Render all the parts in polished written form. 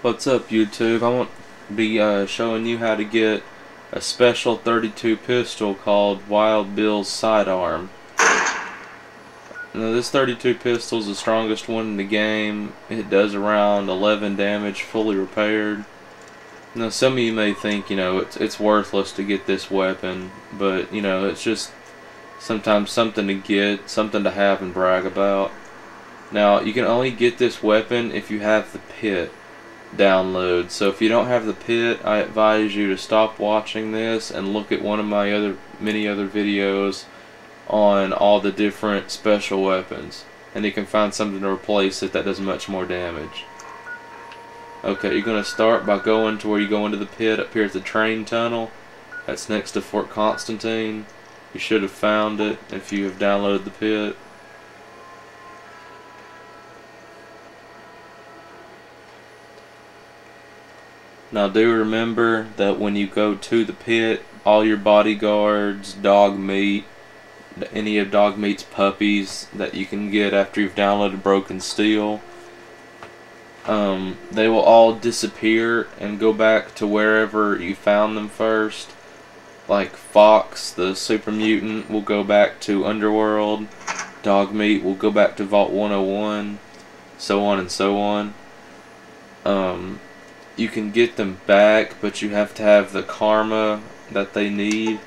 What's up, YouTube? I want to be showing you how to get a special 32 pistol called Wild Bill's sidearm. Now, this 32 pistol is the strongest one in the game. It does around 11 damage, fully repaired. Now, some of you may think, it's worthless to get this weapon, but it's just sometimes something to get, something to have and brag about. Now, you can only get this weapon if you have the pit download. So if you don't have the pit, I advise you to stop watching this and look at one of my many other videos on all the different special weapons, and you can find something to replace it that does much more damage. Okay, you're going to start by going to where you go into the pit up here at the train tunnel. That's next to Fort Constantine. You should have found it if you have downloaded the pit. Now do remember that when you go to the pit, all your bodyguards, dog meat, any of dog meat's puppies that you can get after you've downloaded Broken Steel, they will all disappear and go back to wherever you found them first. Like Fox, the super mutant, will go back to Underworld. Dog meat will go back to Vault 101, so on and so on. You can get them back, but you have to have the karma that they need.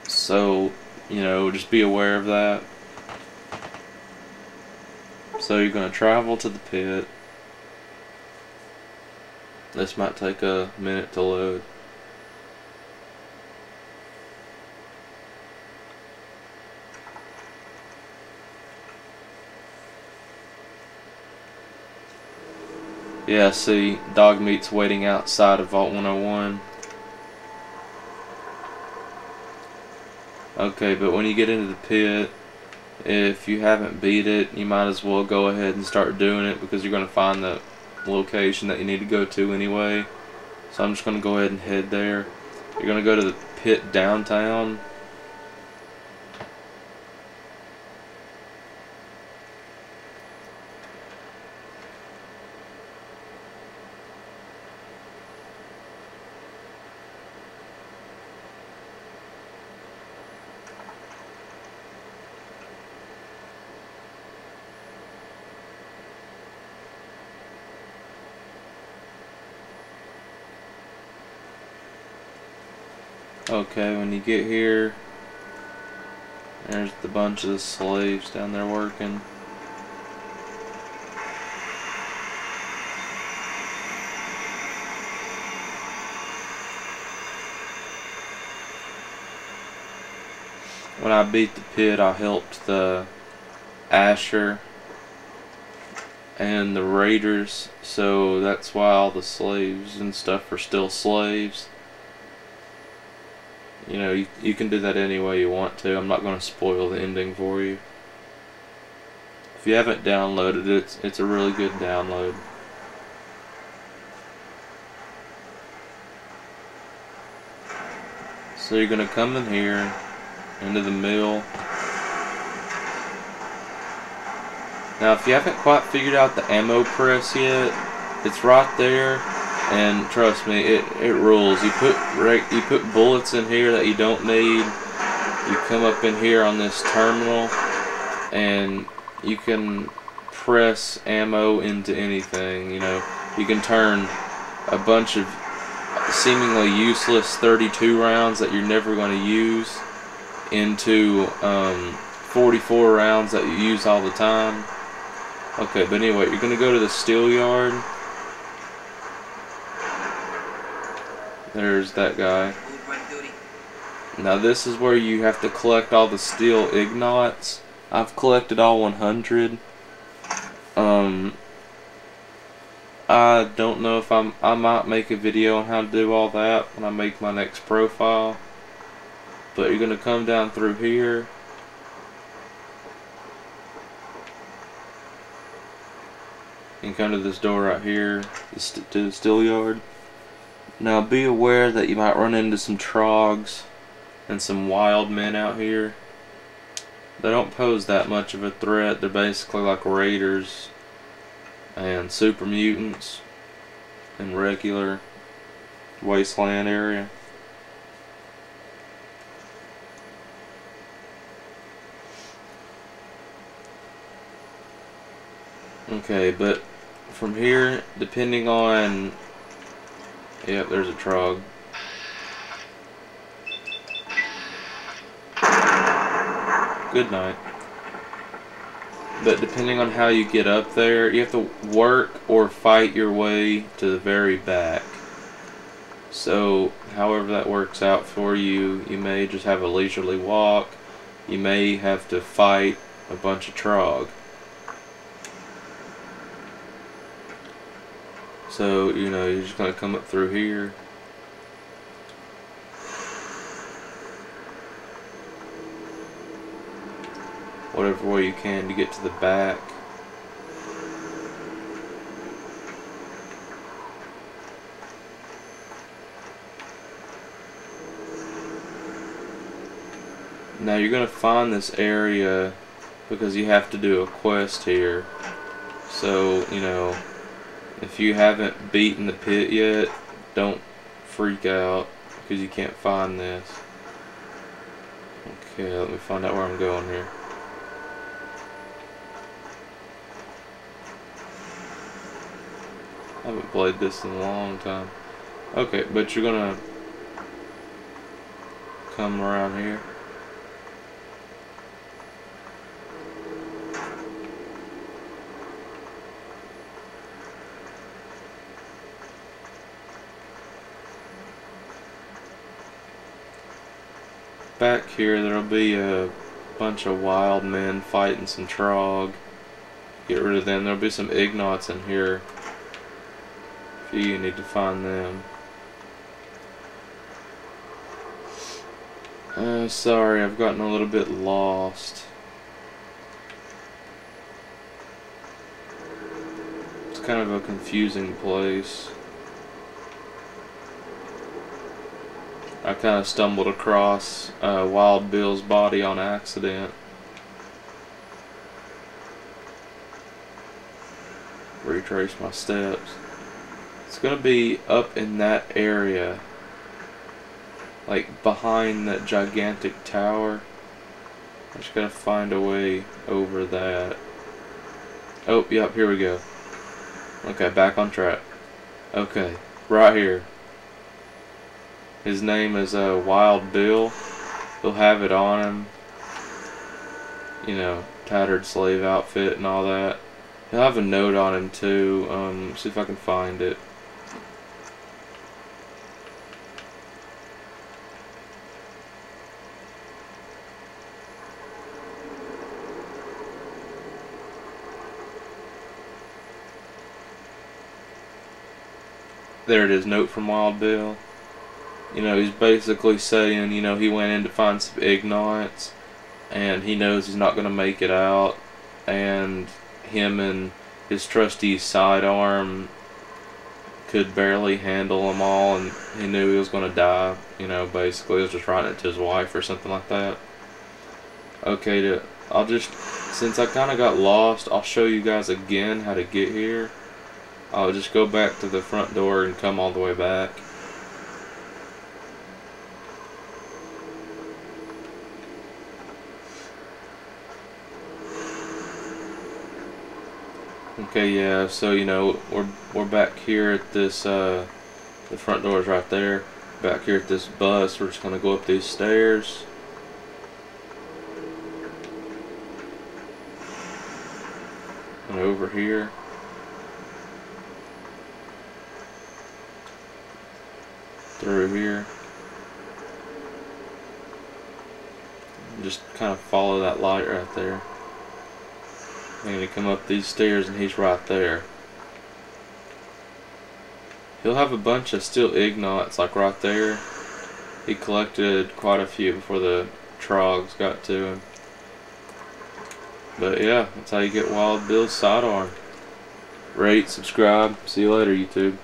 So, just be aware of that. So you're going to travel to the pit. This might take a minute to load. Yeah, see, dog meat's waiting outside of Vault 101. Okay, but when you get into the pit, if you haven't beat it, you might as well go ahead and start doing it, because you're going to find the location that you need to go to anyway. So I'm just going to go ahead and head there. You're going to go to the pit downtown. Okay, when you get here, there's the bunch of slaves down there working. When I beat the pit, I helped the Asher and the Raiders, so that's why all the slaves and stuff are still slaves. You can do that any way you want to. I'm not going to spoil the ending for you. If you haven't downloaded it, it's a really good download. So you're going to come in here, into the mill. Now if you haven't quite figured out the ammo press yet, it's right there. And trust me, it rules. You put bullets in here that you don't need. You come up in here on this terminal, and you can press ammo into anything. You can turn a bunch of seemingly useless 32 rounds that you're never going to use into 44 rounds that you use all the time. Okay, but anyway, you're going to go to the steel yard. There's that guy. Now this is where you have to collect all the steel ignots. I've collected all 100. I don't know if I might make a video on how to do all that when I make my next profile. But you're gonna come down through here. And come to this door right here, to the steel yard. Now be aware that you might run into some trogs and some wild men out here. They don't pose that much of a threat. They're basically like raiders and super mutants. and regular wasteland area. Okay, but from here, depending on... Yep, there's a trog. Good night. But depending on how you get up there, you have to work or fight your way to the very back. So, however that works out for you, you may just have a leisurely walk. You may have to fight a bunch of trog. So, you know, you're just going to come up through here. Whatever way you can to get to the back. Now you're going to find this area because you have to do a quest here. So, you know, if you haven't beaten the pit yet, don't freak out because you can't find this. Okay, let me find out where I'm going here. I haven't played this in a long time. Okay, but you're gonna come around here. Back here there'll be a bunch of wild men fighting some trog. Get rid of them. There'll be some ignots in here. You need to find them. Sorry, I've gotten a little bit lost. It's kind of a confusing place. I kind of stumbled across Wild Bill's body on accident. Retrace my steps. It's going to be up in that area, like behind that gigantic tower. I just got to find a way over that. Oh, yep, here we go. Okay, back on track. Okay, right here. His name is Wild Bill. He'll have it on him. You know, tattered slave outfit and all that. He'll have a note on him too. See if I can find it. There it is, note from Wild Bill. You know, he's basically saying, you know, he went in to find some ignots, and he knows he's not going to make it out, and him and his trusty sidearm could barely handle them all, and he knew he was going to die. You know, basically, he was just writing it to his wife or something like that. Okay, I'll just, since I kind of got lost, I'll show you guys again how to get here. I'll just go back to the front door and come all the way back. Okay, yeah, so you know, we're back here at this the front door is right there. Back here at this bus, we're just gonna go up these stairs. And over here. Through here. Just kind of follow that light right there. I'm gonna come up these stairs and he's right there. He'll have a bunch of steel ignots like right there. He collected quite a few before the trogs got to him. But yeah, that's how you get Wild Bill's sidearm. Rate, subscribe, see you later YouTube.